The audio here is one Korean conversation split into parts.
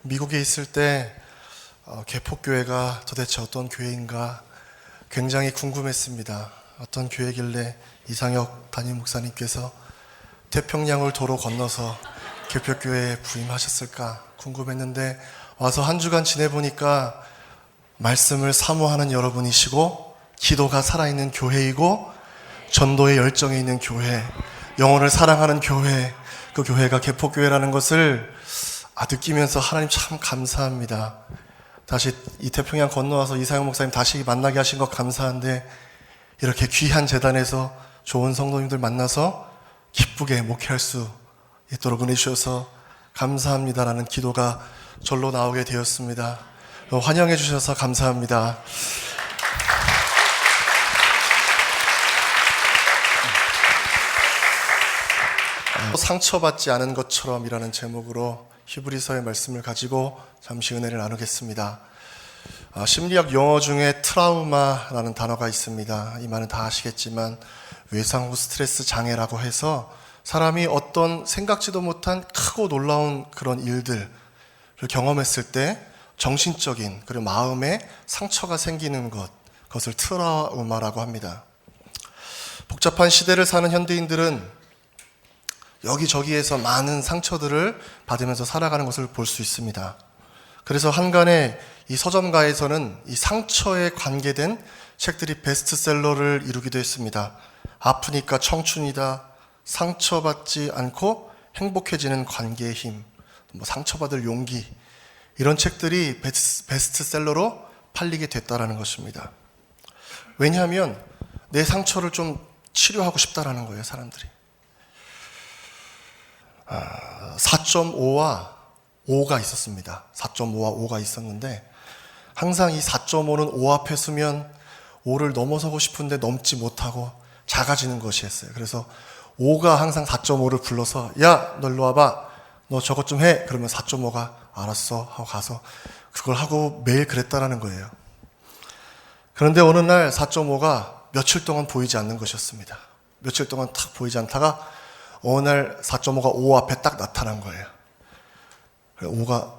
미국에 있을 때 개폭교회가 도대체 어떤 교회인가 굉장히 궁금했습니다. 어떤 교회길래 이상혁 담임 목사님께서 태평양을 도로 건너서 개폭교회에 부임하셨을까 궁금했는데 와서 한 주간 지내보니까 말씀을 사모하는 여러분이시고 기도가 살아있는 교회이고 전도의 열정이 있는 교회, 영혼을 사랑하는 교회, 그 교회가 개폭교회라는 것을 느끼면서 하나님 참 감사합니다. 다시 이 태평양 건너와서 이상영 목사님 다시 만나게 하신 것 감사한데 이렇게 귀한 재단에서 좋은 성도님들 만나서 기쁘게 목회할 수 있도록 은혜 주셔서 감사합니다라는 기도가 절로 나오게 되었습니다. 환영해 주셔서 감사합니다. 상처받지 않은 것처럼이라는 제목으로 히브리서의 말씀을 가지고 잠시 은혜를 나누겠습니다. 심리학 용어 중에 트라우마라는 단어가 있습니다. 이 말은 다 아시겠지만 외상 후 스트레스 장애라고 해서 사람이 어떤 생각지도 못한 크고 놀라운 그런 일들을 경험했을 때 정신적인 그리고 마음에 상처가 생기는 그것을 트라우마라고 합니다. 복잡한 시대를 사는 현대인들은 여기저기에서 많은 상처들을 받으면서 살아가는 것을 볼 수 있습니다. 그래서 한간에 이 서점가에서는 이 상처에 관계된 책들이 베스트셀러를 이루기도 했습니다. 아프니까 청춘이다, 상처받지 않고 행복해지는 관계의 힘, 상처받을 용기, 이런 책들이 베스트셀러로 팔리게 됐다라는 것입니다. 왜냐하면 내 상처를 좀 치료하고 싶다라는 거예요, 사람들이. 4.5와 5가 있었습니다. 4.5와 5가 있었는데 항상 이 4.5는 5 앞에 서면 5를 넘어서고 싶은데 넘지 못하고 작아지는 것이었어요. 그래서 5가 항상 4.5를 불러서 야, 너 일로 와봐. 너 저것 좀 해. 그러면 4.5가 알았어 하고 가서 그걸 하고 매일 그랬다라는 거예요. 그런데 어느 날 4.5가 며칠 동안 보이지 않는 것이었습니다. 며칠 동안 탁 보이지 않다가 어느 날 4.5가 5 앞에 딱 나타난 거예요. 5가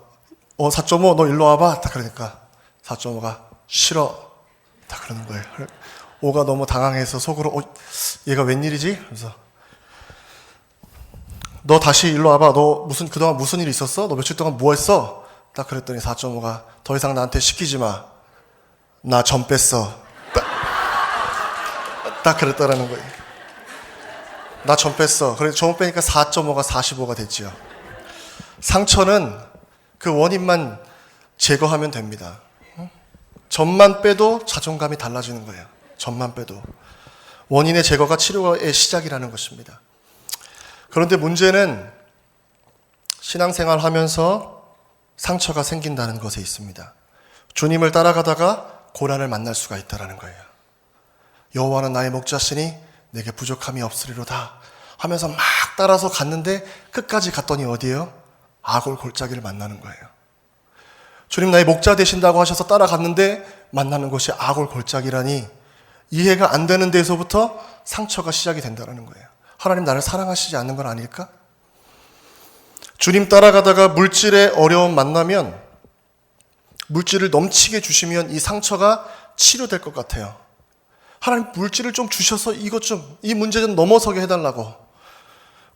4.5 너 일로 와봐. 딱 그러니까 4.5가 싫어. 딱 그러는 거예요. 5가 너무 당황해서 속으로 얘가 웬일이지? 그래서 너 다시 일로 와봐. 너 그동안 무슨 일 있었어? 너 며칠 동안 뭐 했어? 딱 그랬더니 4.5가 더 이상 나한테 시키지 마. 나 점 뺐어. 딱 그랬다라는 거예요. 나 점 뺐어. 그래서 점 빼니까 4.5가 45가 됐지요. 상처는 그 원인만 제거하면 됩니다. 점만 빼도 자존감이 달라지는 거예요. 점만 빼도. 원인의 제거가 치료의 시작이라는 것입니다. 그런데 문제는 신앙생활 하면서 상처가 생긴다는 것에 있습니다. 주님을 따라가다가 고난을 만날 수가 있다는 거예요. 여호와는 나의 목자시니 내게 부족함이 없으리로다 하면서 막 따라서 갔는데 끝까지 갔더니 어디예요? 아골 골짜기를 만나는 거예요. 주님 나의 목자 되신다고 하셔서 따라갔는데 만나는 것이 아골 골짜기라니 이해가 안 되는 데에서부터 상처가 시작이 된다는 거예요. 하나님 나를 사랑하시지 않는 건 아닐까? 주님 따라가다가 물질의 어려움 만나면 물질을 넘치게 주시면 이 상처가 치료될 것 같아요. 하나님 물질을 좀 주셔서 이 문제 좀 넘어서게 해달라고.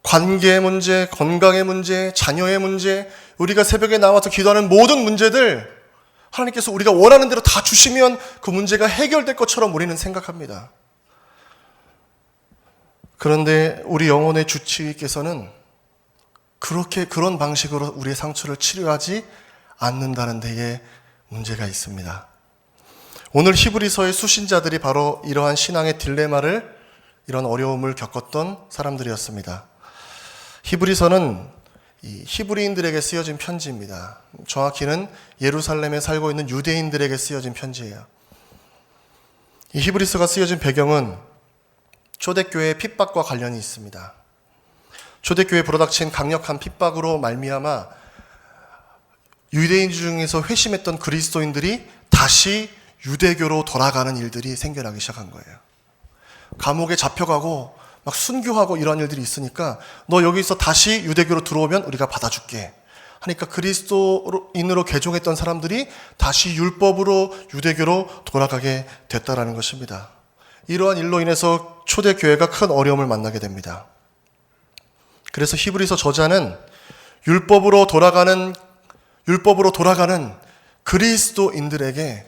관계의 문제, 건강의 문제, 자녀의 문제, 우리가 새벽에 나와서 기도하는 모든 문제들 하나님께서 우리가 원하는 대로 다 주시면 그 문제가 해결될 것처럼 우리는 생각합니다. 그런데 우리 영혼의 주치의께서는 그런 방식으로 우리의 상처를 치료하지 않는다는 데에 문제가 있습니다. 오늘 히브리서의 수신자들이 바로 이러한 신앙의 딜레마를, 이런 어려움을 겪었던 사람들이었습니다. 히브리서는 이 히브리인들에게 쓰여진 편지입니다. 정확히는 예루살렘에 살고 있는 유대인들에게 쓰여진 편지예요. 이 히브리서가 쓰여진 배경은 초대교회의 핍박과 관련이 있습니다. 초대교회에 불어닥친 강력한 핍박으로 말미암아 유대인 중에서 회심했던 그리스도인들이 다시 유대교로 돌아가는 일들이 생겨나기 시작한 거예요. 감옥에 잡혀가고 막 순교하고 이런 일들이 있으니까 너 여기서 다시 유대교로 들어오면 우리가 받아줄게 하니까 그리스도인으로 개종했던 사람들이 다시 율법으로 유대교로 돌아가게 됐다라는 것입니다. 이러한 일로 인해서 초대교회가 큰 어려움을 만나게 됩니다. 그래서 히브리서 저자는 율법으로 돌아가는 그리스도인들에게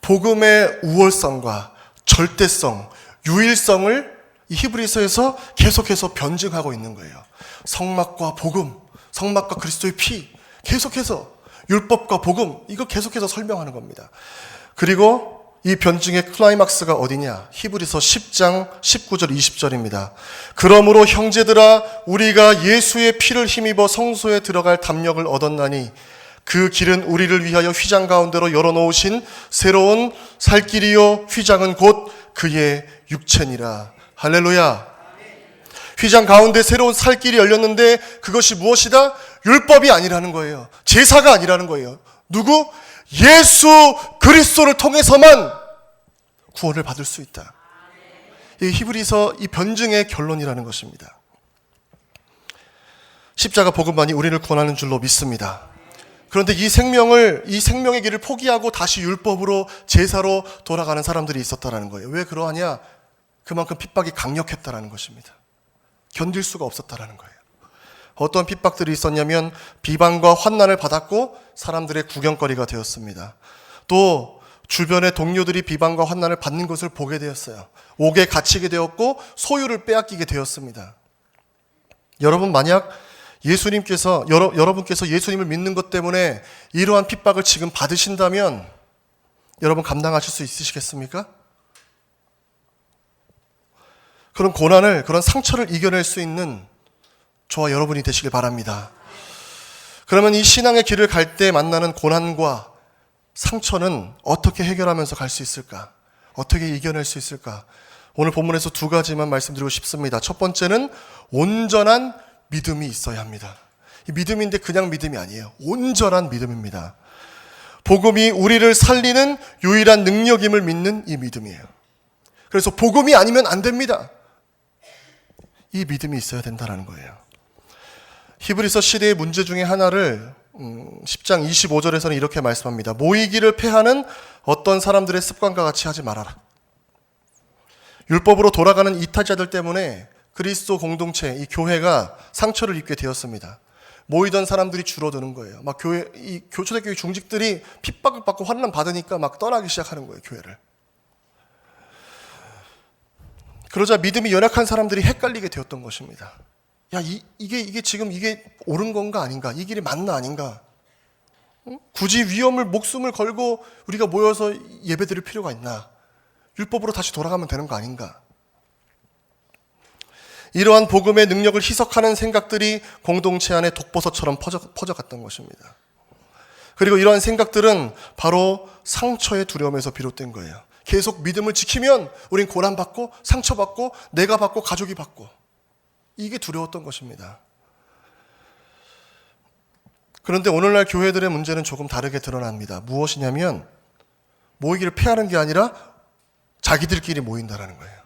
복음의 우월성과 절대성, 유일성을 이 히브리서에서 계속해서 변증하고 있는 거예요. 성막과 복음, 성막과 그리스도의 피, 계속해서 율법과 복음, 이거 계속해서 설명하는 겁니다. 그리고 이 변증의 클라이막스가 어디냐? 히브리서 10장 19절 20절입니다. 그러므로 형제들아 우리가 예수의 피를 힘입어 성소에 들어갈 담력을 얻었나니 그 길은 우리를 위하여 휘장 가운데로 열어놓으신 새로운 살 길이요 휘장은 곧 그의 육체니라. 할렐루야. 휘장 가운데 새로운 살 길이 열렸는데 그것이 무엇이다? 율법이 아니라는 거예요. 제사가 아니라는 거예요. 누구? 예수 그리스도를 통해서만 구원을 받을 수 있다. 이 히브리서 이 변증의 결론이라는 것입니다. 십자가 복음만이 우리를 구원하는 줄로 믿습니다. 그런데 이 생명의 길을 포기하고 다시 율법으로 제사로 돌아가는 사람들이 있었다라는 거예요. 왜 그러하냐? 그만큼 핍박이 강력했다라는 것입니다. 견딜 수가 없었다라는 거예요. 어떤 핍박들이 있었냐면 비방과 환난을 받았고 사람들의 구경거리가 되었습니다. 또 주변의 동료들이 비방과 환난을 받는 것을 보게 되었어요. 옥에 갇히게 되었고 소유를 빼앗기게 되었습니다. 여러분 만약 여러분께서 예수님을 믿는 것 때문에 이러한 핍박을 지금 받으신다면 여러분 감당하실 수 있으시겠습니까? 그런 고난을, 그런 상처를 이겨낼 수 있는 저와 여러분이 되시길 바랍니다. 그러면 이 신앙의 길을 갈 때 만나는 고난과 상처는 어떻게 해결하면서 갈 수 있을까? 어떻게 이겨낼 수 있을까? 오늘 본문에서 두 가지만 말씀드리고 싶습니다. 첫 번째는 온전한 믿음이 있어야 합니다. 이 믿음인데 그냥 믿음이 아니에요. 온전한 믿음입니다. 복음이 우리를 살리는 유일한 능력임을 믿는 이 믿음이에요. 그래서 복음이 아니면 안 됩니다. 이 믿음이 있어야 된다는 거예요. 히브리서 시대의 문제 중에 하나를 10장 25절에서는 이렇게 말씀합니다. 모이기를 패하는 어떤 사람들의 습관과 같이 하지 말아라. 율법으로 돌아가는 이타자들 때문에 그리스도 공동체, 이 교회가 상처를 입게 되었습니다. 모이던 사람들이 줄어드는 거예요. 막 초대교회 중직들이 핍박을 받고 환난 받으니까 막 떠나기 시작하는 거예요, 교회를. 그러자 믿음이 연약한 사람들이 헷갈리게 되었던 것입니다. 야, 이게 지금 옳은 건가 아닌가? 이 길이 맞나 아닌가? 굳이 목숨을 걸고 우리가 모여서 예배드릴 필요가 있나? 율법으로 다시 돌아가면 되는 거 아닌가? 이러한 복음의 능력을 희석하는 생각들이 공동체 안에 독버섯처럼 퍼져갔던 것입니다. 그리고 이러한 생각들은 바로 상처의 두려움에서 비롯된 거예요. 계속 믿음을 지키면 우린 고난받고 상처받고 내가 받고 가족이 받고 이게 두려웠던 것입니다. 그런데 오늘날 교회들의 문제는 조금 다르게 드러납니다. 무엇이냐면 모이기를 피하는 게 아니라 자기들끼리 모인다는 거예요.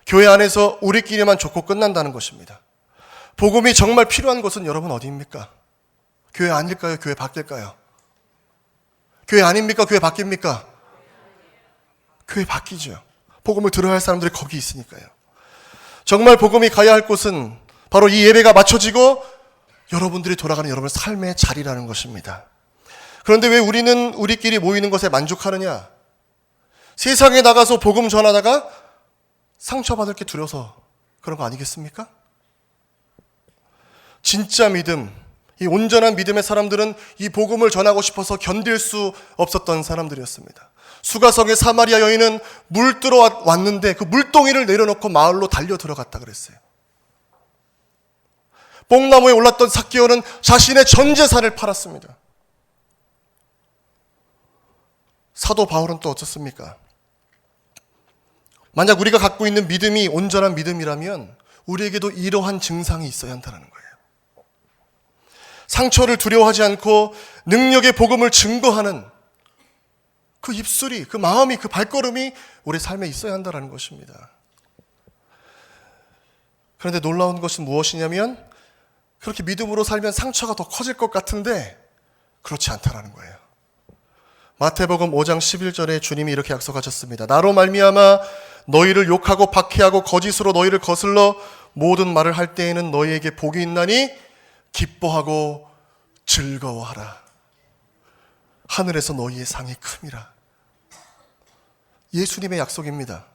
교회 안에서 우리끼리만 좋고 끝난다는 것입니다. 복음이 정말 필요한 곳은 여러분 어디입니까? 교회 아닐까요? 교회 밖일까요? 교회 아닙니까? 교회 밖입니까? 교회 밖이죠. 복음을 들어야 할 사람들이 거기 있으니까요. 정말 복음이 가야 할 곳은 바로 이 예배가 마쳐지고 여러분들이 돌아가는 여러분의 삶의 자리라는 것입니다. 그런데 왜 우리는 우리끼리 모이는 것에 만족하느냐? 세상에 나가서 복음 전하다가 상처받을 게 두려워서 그런 거 아니겠습니까? 진짜 믿음, 이 온전한 믿음의 사람들은 이 복음을 전하고 싶어서 견딜 수 없었던 사람들이었습니다. 수가성의 사마리아 여인은 물 들어왔는데 그 물동이를 내려놓고 마을로 달려 들어갔다 그랬어요. 뽕나무에 올랐던 삭개오는 자신의 전 재산을 팔았습니다. 사도 바울은 또 어떻습니까? 만약 우리가 갖고 있는 믿음이 온전한 믿음이라면 우리에게도 이러한 증상이 있어야 한다는 거예요. 상처를 두려워하지 않고 능력의 복음을 증거하는 그 입술이, 그 마음이, 그 발걸음이 우리 삶에 있어야 한다는 것입니다. 그런데 놀라운 것은 무엇이냐면 그렇게 믿음으로 살면 상처가 더 커질 것 같은데 그렇지 않다라는 거예요. 마태복음 5장 11절에 주님이 이렇게 약속하셨습니다. 나로 말미암아 너희를 욕하고 박해하고 거짓으로 너희를 거슬러 모든 말을 할 때에는 너희에게 복이 있나니 기뻐하고 즐거워하라. 하늘에서 너희의 상이 큼이라. 예수님의 약속입니다.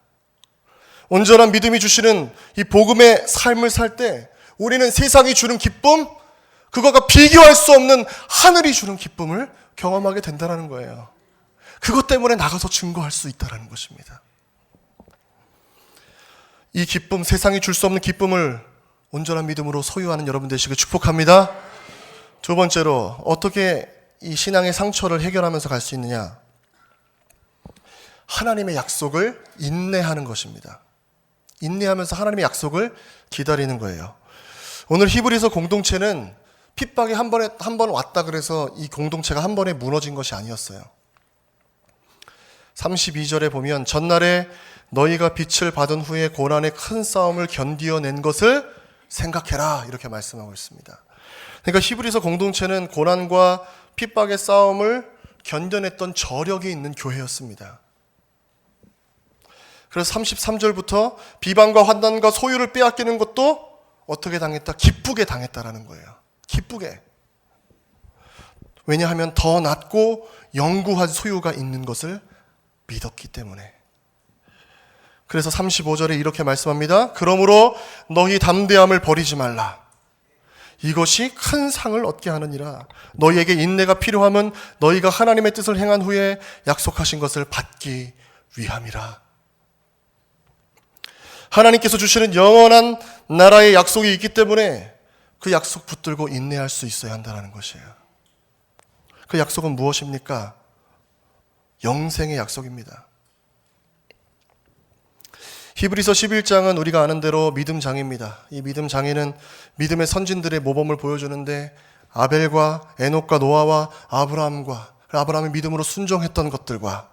온전한 믿음이 주시는 이 복음의 삶을 살 때 우리는 세상이 주는 기쁨, 그거가 비교할 수 없는 하늘이 주는 기쁨을 경험하게 된다는 거예요. 그것 때문에 나가서 증거할 수 있다는 것입니다. 이 기쁨, 세상이 줄 수 없는 기쁨을 온전한 믿음으로 소유하는 여러분 되시길 축복합니다. 두 번째로 어떻게 이 신앙의 상처를 해결하면서 갈 수 있느냐? 하나님의 약속을 인내하는 것입니다. 인내하면서 하나님의 약속을 기다리는 거예요. 오늘 히브리서 공동체는 핍박이 한 번 왔다 그래서 이 공동체가 한 번에 무너진 것이 아니었어요. 32절에 보면 전날에 너희가 빛을 받은 후에 고난의 큰 싸움을 견디어낸 것을 생각해라 이렇게 말씀하고 있습니다. 그러니까 히브리서 공동체는 고난과 핍박의 싸움을 견뎌냈던 저력이 있는 교회였습니다. 그래서 33절부터 비방과 환난과 소유를 빼앗기는 것도 어떻게 당했다? 기쁘게 당했다라는 거예요. 기쁘게. 왜냐하면 더 낫고 영구한 소유가 있는 것을 믿었기 때문에. 그래서 35절에 이렇게 말씀합니다. 그러므로 너희 담대함을 버리지 말라. 이것이 큰 상을 얻게 하느니라. 너희에게 인내가 필요하면 너희가 하나님의 뜻을 행한 후에 약속하신 것을 받기 위함이라. 하나님께서 주시는 영원한 나라의 약속이 있기 때문에 그 약속 붙들고 인내할 수 있어야 한다는 것이에요. 그 약속은 무엇입니까? 영생의 약속입니다. 히브리서 11장은 우리가 아는 대로 믿음 장입니다. 이 믿음 장에는 믿음의 선진들의 모범을 보여주는데 아벨과 에녹과 노아와 아브라함의 믿음으로 순종했던 것들과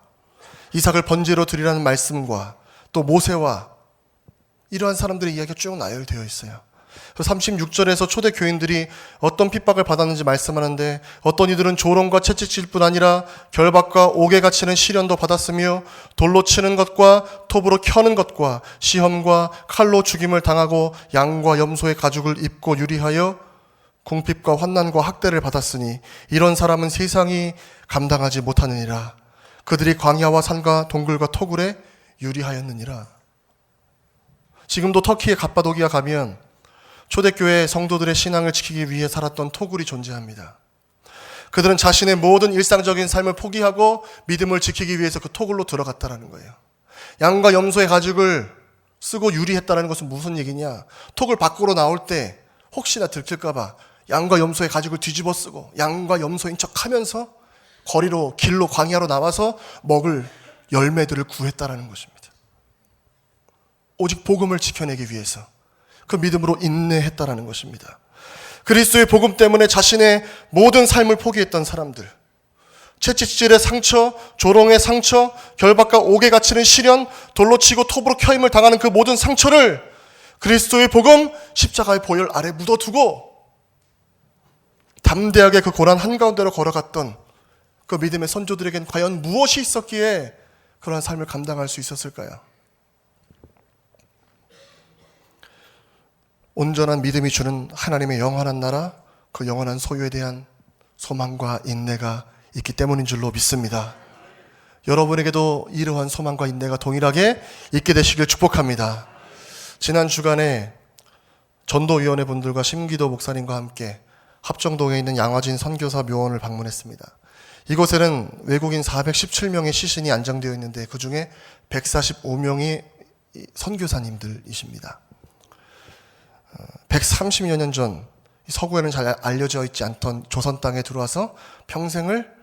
이삭을 번제로 드리라는 말씀과 또 모세와 이러한 사람들의 이야기가 쭉 나열되어 있어요. 36절에서 초대 교인들이 어떤 핍박을 받았는지 말씀하는데 어떤 이들은 조롱과 채찍질 뿐 아니라 결박과 옥에 갇히는 시련도 받았으며 돌로 치는 것과 톱으로 켜는 것과 시험과 칼로 죽임을 당하고 양과 염소의 가죽을 입고 유리하여 궁핍과 환난과 학대를 받았으니 이런 사람은 세상이 감당하지 못하느니라. 그들이 광야와 산과 동굴과 토굴에 유리하였느니라. 지금도 터키의 갑바도기아 가면 초대교회 성도들의 신앙을 지키기 위해 살았던 토굴이 존재합니다. 그들은 자신의 모든 일상적인 삶을 포기하고 믿음을 지키기 위해서 그 토굴로 들어갔다는 거예요. 양과 염소의 가죽을 쓰고 유리했다는 것은 무슨 얘기냐? 토굴 밖으로 나올 때 혹시나 들킬까 봐 양과 염소의 가죽을 뒤집어 쓰고 양과 염소인 척 하면서 거리로 길로 광야로 나와서 먹을 열매들을 구했다는 것입니다. 오직 복음을 지켜내기 위해서 그 믿음으로 인내했다라는 것입니다. 그리스도의 복음 때문에 자신의 모든 삶을 포기했던 사람들, 채찍질의 상처, 조롱의 상처, 결박과 옥에 갇히는 시련, 돌로 치고 톱으로 켜임을 당하는 그 모든 상처를 그리스도의 복음 십자가의 보혈 아래 묻어두고 담대하게 그 고난 한가운데로 걸어갔던 그 믿음의 선조들에겐 과연 무엇이 있었기에 그러한 삶을 감당할 수 있었을까요? 온전한 믿음이 주는 하나님의 영원한 나라, 그 영원한 소유에 대한 소망과 인내가 있기 때문인 줄로 믿습니다. 여러분에게도 이러한 소망과 인내가 동일하게 있게 되시길 축복합니다. 지난 주간에 전도위원회 분들과 심기도 목사님과 함께 합정동에 있는 양화진 선교사 묘원을 방문했습니다. 이곳에는 외국인 417명의 시신이 안장되어 있는데 그 중에 145명이 선교사님들이십니다. 130여 년 전 서구에는 잘 알려져 있지 않던 조선 땅에 들어와서 평생을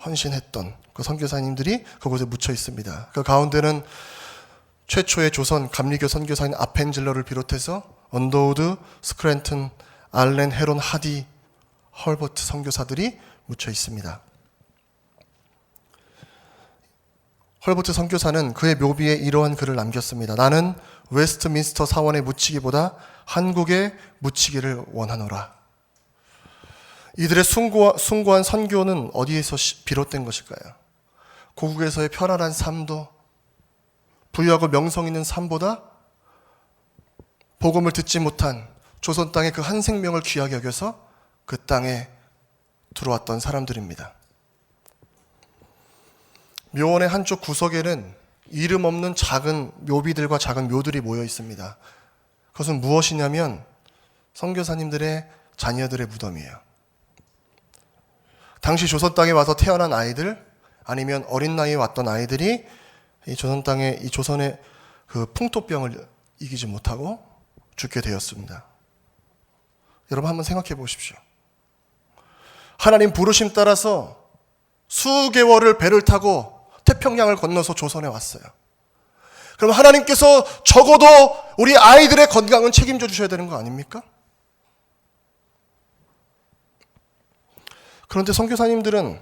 헌신했던 그 선교사님들이 그곳에 묻혀 있습니다. 그 가운데는 최초의 조선 감리교 선교사인 아펜젤러를 비롯해서 언더우드, 스크랜튼, 알렌, 헤론, 하디, 헐버트 선교사들이 묻혀 있습니다. 헐버트 선교사는 그의 묘비에 이러한 글을 남겼습니다. 나는 웨스트민스터 사원에 묻히기보다 한국에 묻히기를 원하노라. 이들의 숭고한 선교는 어디에서 비롯된 것일까요? 고국에서의 편안한 삶도 부유하고 명성 있는 삶보다 복음을 듣지 못한 조선 땅의 그 한 생명을 귀하게 여겨서 그 땅에 들어왔던 사람들입니다. 묘원의 한쪽 구석에는 이름 없는 작은 묘비들과 작은 묘들이 모여 있습니다. 그것은 무엇이냐면 선교사님들의 자녀들의 무덤이에요. 당시 조선 땅에 와서 태어난 아이들, 아니면 어린 나이에 왔던 아이들이 이 조선의 그 풍토병을 이기지 못하고 죽게 되었습니다. 여러분 한번 생각해 보십시오. 하나님 부르심 따라서 수개월을 배를 타고 태평양을 건너서 조선에 왔어요. 그럼 하나님께서 적어도 우리 아이들의 건강은 책임져 주셔야 되는 거 아닙니까? 그런데 선교사님들은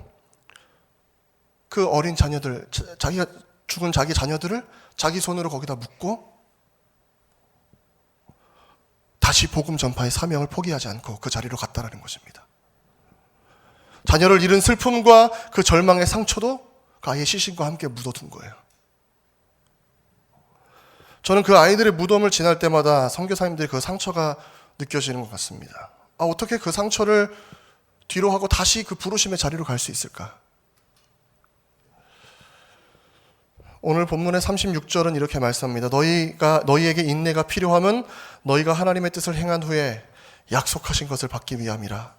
그 어린 자녀들, 자기가 죽은 자기 자녀들을 자기 손으로 거기다 묻고 다시 복음 전파의 사명을 포기하지 않고 그 자리로 갔다라는 것입니다. 자녀를 잃은 슬픔과 그 절망의 상처도 그 아이의 시신과 함께 묻어둔 거예요. 저는 그 아이들의 무덤을 지날 때마다 선교사님들의 그 상처가 느껴지는 것 같습니다. 어떻게 그 상처를 뒤로 하고 다시 그 부르심의 자리로 갈 수 있을까? 오늘 본문의 36절은 이렇게 말씀합니다. 너희에게 인내가 필요하면 너희가 하나님의 뜻을 행한 후에 약속하신 것을 받기 위함이라.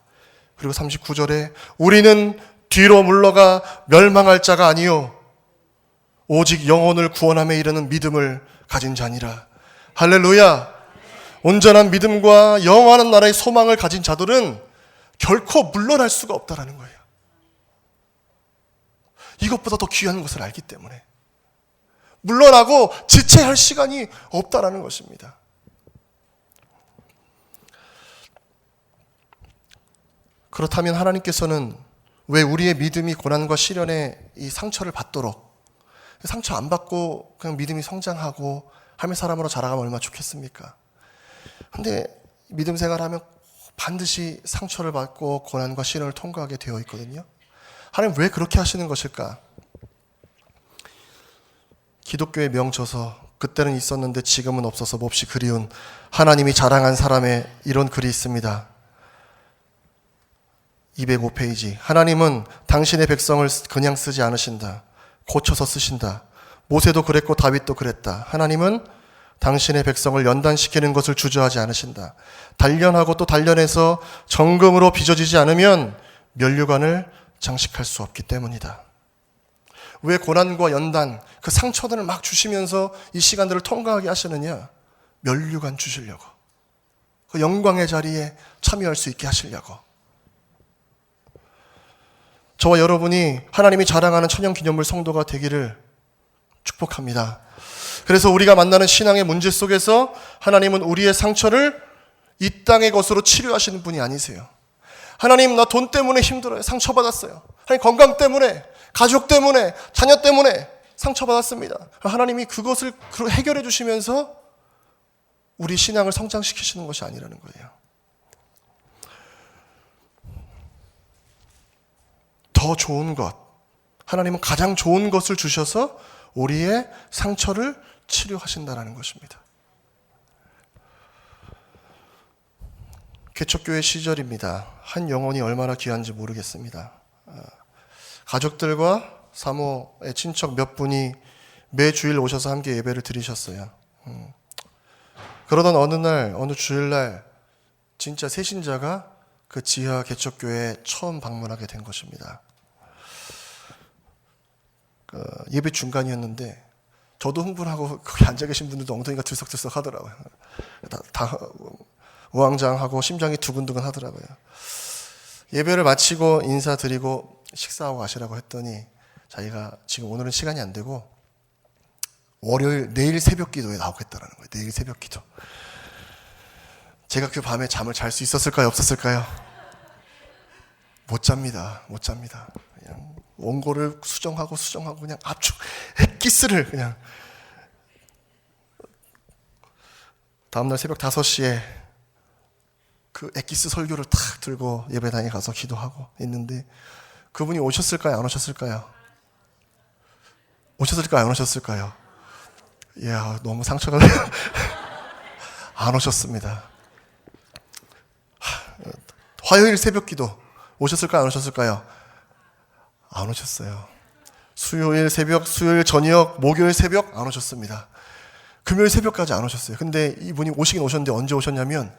그리고 39절에 우리는 뒤로 물러가 멸망할 자가 아니요 오직 영혼을 구원함에 이르는 믿음을 가진 자니라. 할렐루야. 온전한 믿음과 영원한 나라의 소망을 가진 자들은 결코 물러날 수가 없다라는 거예요. 이것보다 더 귀한 것을 알기 때문에 물러나고 지체할 시간이 없다라는 것입니다. 그렇다면 하나님께서는 왜 우리의 믿음이 고난과 시련에 이 상처를 받도록, 상처 안 받고 그냥 믿음이 성장하고 하나님의 사람으로 자라가면 얼마나 좋겠습니까? 근데 믿음 생활하면 반드시 상처를 받고 고난과 시련을 통과하게 되어 있거든요. 하나님 왜 그렇게 하시는 것일까? 기독교의 명저서, 그때는 있었는데 지금은 없어서 몹시 그리운 하나님이 자랑한 사람의 이런 글이 있습니다. 205페이지. 하나님은 당신의 백성을 그냥 쓰지 않으신다. 고쳐서 쓰신다. 모세도 그랬고 다윗도 그랬다. 하나님은 당신의 백성을 연단시키는 것을 주저하지 않으신다. 단련하고 또 단련해서 정금으로 빚어지지 않으면 면류관을 장식할 수 없기 때문이다. 왜 고난과 연단, 그 상처들을 막 주시면서 이 시간들을 통과하게 하시느냐? 면류관 주시려고. 그 영광의 자리에 참여할 수 있게 하시려고. 저와 여러분이 하나님이 자랑하는 천연기념물 성도가 되기를 축복합니다. 그래서 우리가 만나는 신앙의 문제 속에서 하나님은 우리의 상처를 이 땅의 것으로 치료하시는 분이 아니세요. 하나님, 나 돈 때문에 힘들어요. 상처받았어요. 하나님, 건강 때문에, 가족 때문에, 자녀 때문에 상처받았습니다. 하나님이 그것을 해결해 주시면서 우리 신앙을 성장시키시는 것이 아니라는 거예요. 더 좋은 것, 하나님은 가장 좋은 것을 주셔서 우리의 상처를 치료하신다는 것입니다. 개척교회 시절입니다. 한 영혼이 얼마나 귀한지 모르겠습니다. 가족들과 사모의 친척 몇 분이 매 주일 오셔서 함께 예배를 드리셨어요. 그러던 어느 주일날 진짜 새신자가 그 지하 개척교회에 처음 방문하게 된 것입니다. 예배 중간이었는데 저도 흥분하고 거기 앉아 계신 분들도 엉덩이가 들썩들썩 하더라고요. 다 우왕좌왕하고 심장이 두근두근 하더라고요. 예배를 마치고 인사드리고 식사하고 가시라고 했더니 자기가 지금 오늘은 시간이 안 되고 내일 새벽 기도에 나오겠다라는 거예요. 내일 새벽 기도. 제가 그 밤에 잠을 잘 수 있었을까요? 없었을까요? 못 잡니다. 그냥 원고를 수정하고 그냥 압축, 엑기스를 그냥. 다음날 새벽 5시에 그 엑기스 설교를 탁 들고 예배당에 가서 기도하고 있는데 그분이 오셨을까요? 안 오셨을까요? 오셨을까요? 안 오셨을까요? 이야, 너무 상처가 안 오셨습니다. 화요일 새벽 기도 오셨을까요? 안 오셨을까요? 안 오셨어요. 수요일 새벽, 수요일 저녁, 목요일 새벽 안 오셨습니다. 금요일 새벽까지 안 오셨어요. 근데 이분이 오시긴 오셨는데 언제 오셨냐면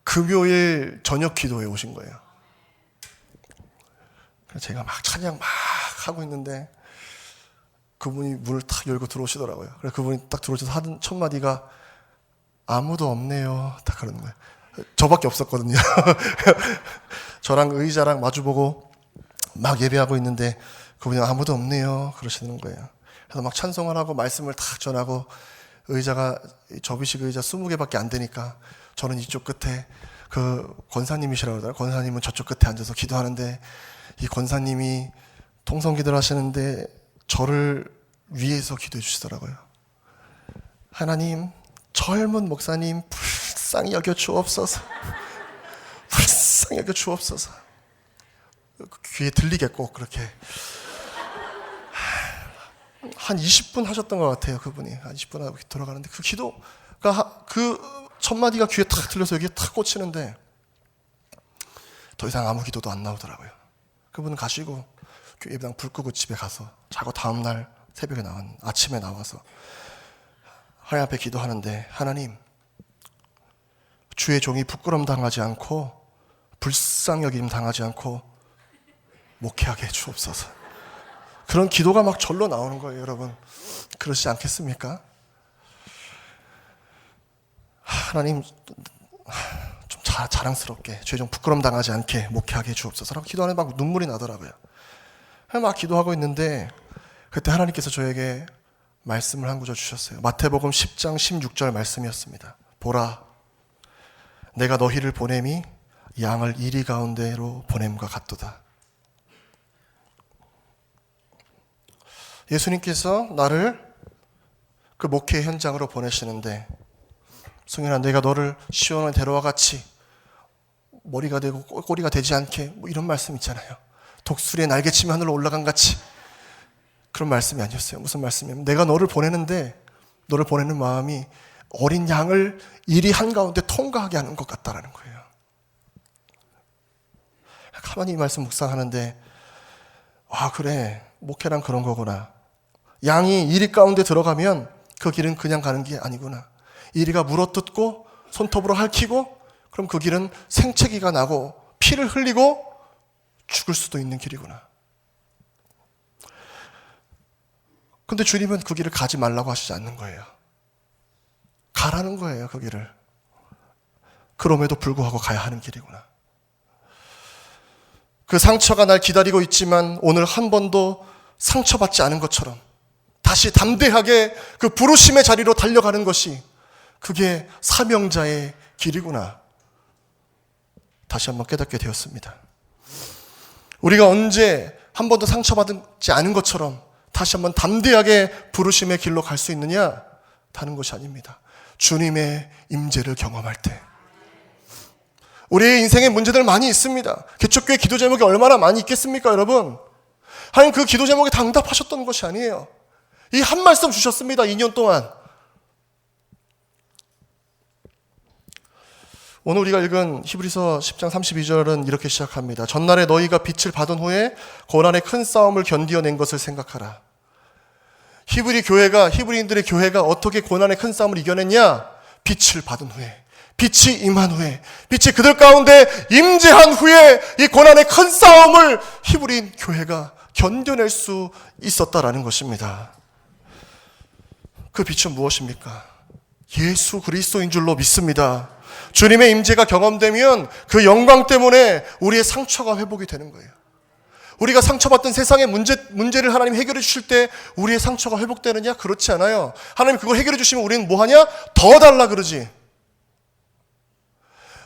금요일 저녁 기도에 오신 거예요. 제가 막 찬양 막 하고 있는데 그분이 문을 탁 열고 들어오시더라고요. 그래서 그분이 딱 들어오셔서 하던 첫 마디가 아무도 없네요. 딱 그러는 거예요. 저밖에 없었거든요. 저랑 의자랑 마주보고 막 예배하고 있는데 그분이 아무도 없네요. 그러시는 거예요. 그래서 막 찬송을 하고 말씀을 탁 전하고 의자가 접이식 의자 20개밖에 안 되니까 저는 이쪽 끝에 그 권사님이시라고 그러더라고요. 권사님은 저쪽 끝에 앉아서 기도하는데 이 권사님이 통성기도를 하시는데 저를 위해서 기도해 주시더라고요. 하나님, 젊은 목사님 불쌍히 여겨 주옵소서. 불쌍히 여겨 주옵소서. 귀에 들리게 꼭 그렇게 한 20분 하셨던 것 같아요. 그분이 한 20분 하고 돌아가는데 그 기도가 그 첫 마디가 귀에 탁 들려서 여기에 탁 꽂히는데 더 이상 아무 기도도 안 나오더라고요. 그분은 가시고 예배당 불 끄고 집에 가서 자고 다음날 새벽에 아침에 나와서 하나님 앞에 기도하는데 하나님, 주의 종이 부끄럼 당하지 않고 불쌍히 여김 당하지 않고 목회하게 해주옵소서. 그런 기도가 막 절로 나오는 거예요. 여러분 그러시지 않겠습니까? 하나님 좀 자랑스럽게 주의 종 부끄럼 당하지 않게 목회하게 해주옵소서 라고 기도하는데 막 눈물이 나더라고요. 막 기도하고 있는데 그때 하나님께서 저에게 말씀을 한 구절 주셨어요. 마태복음 10장 16절 말씀이었습니다. 보라, 내가 너희를 보냄이 양을 이리 가운데로 보냄과 같도다. 예수님께서 나를 그 목회 현장으로 보내시는데 승현아, 내가 너를 시온에 데려와 같이 머리가 되고 꼬리가 되지 않게 뭐 이런 말씀 있잖아요. 독수리의 날개치며 하늘로 올라간 같이 그런 말씀이 아니었어요. 무슨 말씀이냐면 내가 너를 보내는데 너를 보내는 마음이 어린 양을 이리 한가운데 통과하게 하는 것 같다라는 거예요. 가만히 이 말씀 묵상하는데 아 그래, 목회란 그런 거구나. 양이 이리 가운데 들어가면 그 길은 그냥 가는 게 아니구나. 이리가 물어뜯고 손톱으로 핥히고 그럼 그 길은 생채기가 나고 피를 흘리고 죽을 수도 있는 길이구나. 근데 주님은 그 길을 가지 말라고 하시지 않는 거예요. 가라는 거예요, 그 길을. 그럼에도 불구하고 가야 하는 길이구나. 그 상처가 날 기다리고 있지만 오늘 한 번도 상처받지 않은 것처럼 다시 담대하게 그 부르심의 자리로 달려가는 것이 그게 사명자의 길이구나. 다시 한번 깨닫게 되었습니다. 우리가 언제 한 번도 상처받지 않은 것처럼 다시 한번 담대하게 부르심의 길로 갈 수 있느냐? 다른 것이 아닙니다. 주님의 임재를 경험할 때. 우리의 인생에 문제들 많이 있습니다. 개척교회 기도 제목이 얼마나 많이 있겠습니까, 여러분? 하나님 그 기도 제목에 당답하셨던 것이 아니에요. 이 한 말씀 주셨습니다, 2년 동안. 오늘 우리가 읽은 히브리서 10장 32절은 이렇게 시작합니다. 전날에 너희가 빛을 받은 후에 고난의 큰 싸움을 견디어낸 것을 생각하라. 히브리인들의 교회가 어떻게 고난의 큰 싸움을 이겨냈냐? 빛을 받은 후에, 빛이 임한 후에, 빛이 그들 가운데 임재한 후에 이 고난의 큰 싸움을 히브리인 교회가 견뎌낼 수 있었다라는 것입니다. 그 빛은 무엇입니까? 예수 그리스도인 줄로 믿습니다. 주님의 임재가 경험되면 그 영광 때문에 우리의 상처가 회복이 되는 거예요. 우리가 상처받던 세상의 문제를 하나님 해결해 주실 때 우리의 상처가 회복되느냐? 그렇지 않아요. 하나님 그거 해결해 주시면 우리는 뭐 하냐? 더 달라 그러지.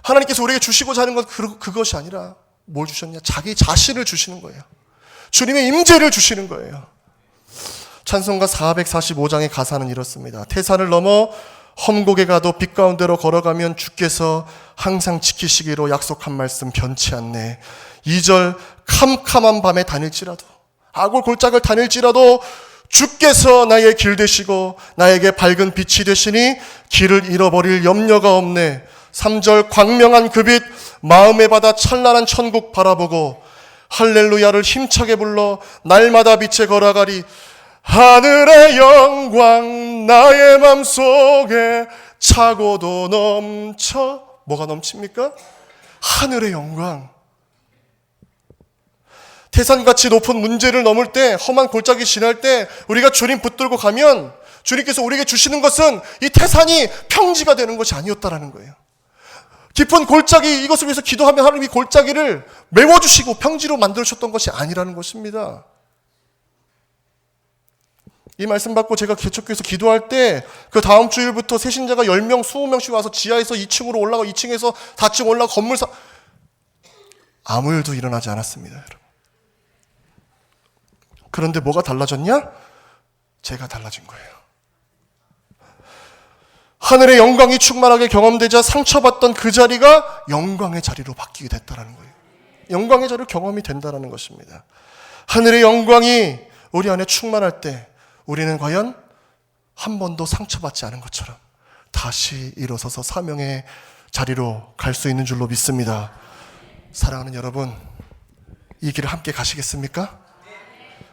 하나님께서 우리에게 주시고자 하는 건 그것이 아니라 뭘 주셨냐? 자기 자신을 주시는 거예요. 주님의 임재를 주시는 거예요. 찬송가 445장의 가사는 이렇습니다. 태산을 넘어 험곡에 가도 빛 가운데로 걸어가면 주께서 항상 지키시기로 약속한 말씀 변치 않네. 2절 캄캄한 밤에 다닐지라도, 아골 골짜기를 다닐지라도 주께서 나의 길 되시고 나에게 밝은 빛이 되시니 길을 잃어버릴 염려가 없네. 3절 광명한 그 빛 마음의 바다 찬란한 천국 바라보고 할렐루야를 힘차게 불러 날마다 빛에 걸어가리. 하늘의 영광 나의 맘속에 차고도 넘쳐. 뭐가 넘칩니까? 하늘의 영광. 태산같이 높은 문제를 넘을 때, 험한 골짜기 지날 때 우리가 주님 붙들고 가면 주님께서 우리에게 주시는 것은 이 태산이 평지가 되는 것이 아니었다라는 거예요. 깊은 골짜기, 이것을 위해서 기도하면 하나님이 골짜기를 메워주시고 평지로 만들어주셨던 것이 아니라는 것입니다. 이 말씀 받고 제가 개척교회에서 기도할 때 그 다음 주일부터 새신자가 10명, 20명씩 와서 지하에서 2층으로 올라가 2층에서 4층 올라가 건물 아무 일도 일어나지 않았습니다, 여러분. 그런데 뭐가 달라졌냐? 제가 달라진 거예요. 하늘의 영광이 충만하게 경험되자 상처받던 그 자리가 영광의 자리로 바뀌게 됐다는 거예요. 영광의 자리로 경험이 된다는 것입니다. 하늘의 영광이 우리 안에 충만할 때 우리는 과연 한 번도 상처받지 않은 것처럼 다시 일어서서 사명의 자리로 갈 수 있는 줄로 믿습니다. 사랑하는 여러분, 이 길을 함께 가시겠습니까?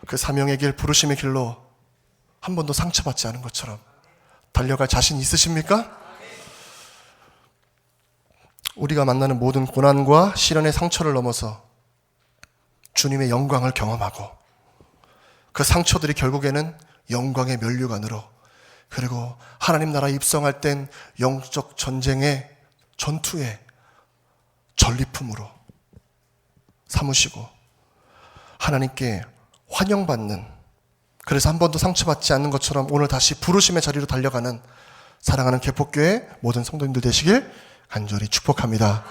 그 사명의 길, 부르심의 길로 한 번도 상처받지 않은 것처럼 달려갈 자신 있으십니까? 우리가 만나는 모든 고난과 시련의 상처를 넘어서 주님의 영광을 경험하고 그 상처들이 결국에는 영광의 면류관으로, 그리고 하나님 나라에 입성할 땐 영적 전쟁의 전투의 전리품으로 삼으시고 하나님께 환영받는, 그래서 한 번도 상처받지 않는 것처럼 오늘 다시 부르심의 자리로 달려가는 사랑하는 개폭교회 모든 성도님들 되시길 간절히 축복합니다.